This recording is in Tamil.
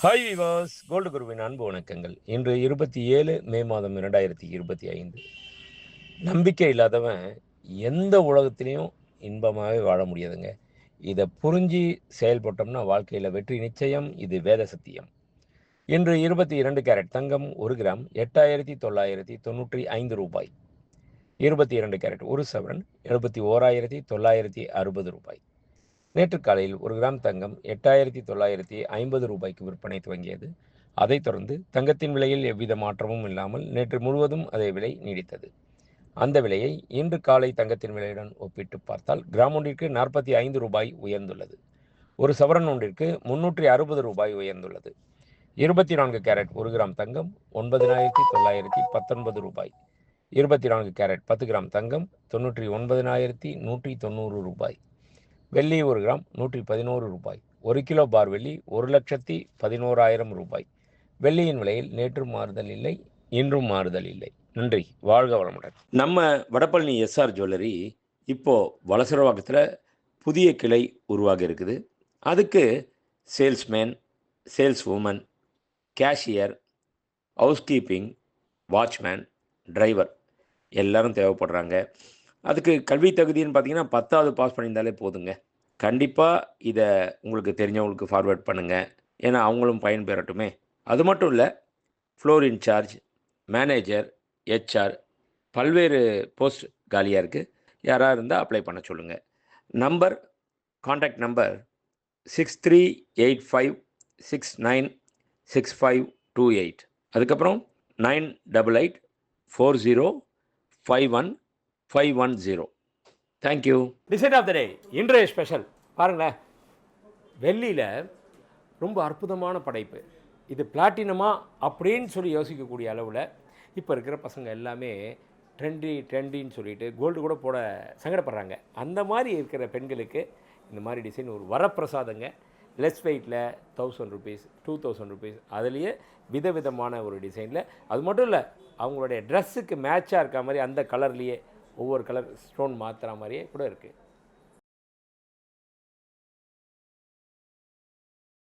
ஹாய் விவாஸ் கோல்டு குருவின் அன்பு வணக்கங்கள். இன்று 27 மே மாதம் 2025. நம்பிக்கை இல்லாதவன் எந்த உலகத்திலையும் இன்பமாகவே வாழ முடியாதுங்க. இதை புரிஞ்சு செயல்பட்டோம்னா வாழ்க்கையில் வெற்றி நிச்சயம். இது வேத சத்தியம். இன்று 22 கேரட் தங்கம் 1 கிராம் 8,995 ரூபாய். 22 கேரட் 1 சவரன் 71,960 ரூபாய். நேற்று காலையில் 1 கிராம் தங்கம் 8,950 ரூபாய்க்கு விற்பனை துவங்கியது. அதைத் தொடர்ந்து தங்கத்தின் விலையில் எவ்வித மாற்றமும் இல்லாமல் நேற்று முழுவதும் அதே விலை நீடித்தது. அந்த விலையை இன்று காலை தங்கத்தின் விலையுடன் ஒப்பிட்டு பார்த்தால் கிராம் ஒன்றிற்கு 45 ரூபாய் உயர்ந்துள்ளது. ஒரு சவரன் ஒன்றிற்கு 360 ரூபாய் உயர்ந்துள்ளது. 24 கேரட் 1 கிராம் தங்கம் 9,919 ரூபாய். 24 கேரட் 10 கிராம் தங்கம் 99,190 ரூபாய். வெள்ளி 1 கிராம் 111 ரூபாய். 1 கிலோ பார் வெள்ளி 1,11,000 ரூபாய். வெள்ளியின் விலையில் நேற்றும் மாறுதல் இல்லை, இன்றும் மாறுதல் இல்லை. நன்றி. வாழ்க வளமுடன். நம்ம வடபழனி எஸ்ஆர் ஜுவல்லரி இப்போது வலசரவாக்கத்தில் புதிய கிளை உருவாகி இருக்குது. அதுக்கு salesman, sales woman, cashier, housekeeping, watchman, driver எல்லோரும் தேவைப்படுறாங்க. அதுக்கு கல்வி தகுதின்னு பார்த்தீங்கன்னா 10வது பாஸ் பண்ணியிருந்தாலே போதுங்க. கண்டிப்பாக இதை உங்களுக்கு தெரிஞ்சவங்களுக்கு ஃபார்வேர்ட் பண்ணுங்கள். ஏன்னா அவங்களும் பயன்பெறட்டுமே. அது மட்டும் இல்லை, ஃப்ளோர் இன்சார்ஜ், மேனேஜர், ஹெச்ஆர் பல்வேறு போஸ்ட் காலியாக இருக்குது. யாராக இருந்தால் அப்ளை பண்ண சொல்லுங்கள். Contact number 6385696528. அதுக்கப்புறம் 9884051510. தேங்க்யூ. டிசைன் ஆஃப் த டே இன்றைய ஸ்பெஷல் பாருங்களேன். வெள்ளியில் ரொம்ப அற்புதமான படைப்பு. இது பிளாட்டினமா அப்படின்னு சொல்லி யோசிக்கக்கூடிய அளவில் இப்போ இருக்கிற பசங்க எல்லாமே ட்ரெண்டின்னு சொல்லிட்டு கோல்டு கூட போட சங்கடப்படுறாங்க. அந்த மாதிரி இருக்கிற பெண்களுக்கு இந்த மாதிரி டிசைன் ஒரு வரப்பிரசாதங்க. லெஸ் வெயிட்டில் 1000 ருபீஸ், 2000 ருபீஸ், அதுலேயே விதவிதமான ஒரு டிசைனில். அது மட்டும் இல்லை, அவங்களுடைய ட்ரெஸ்ஸுக்கு மேட்சாக இருக்க மாதிரி அந்த கலர்லேயே ஒவ்வொரு கலர் ஸ்டோன் மாற்றுற மாதிரியே கூட இருக்குது.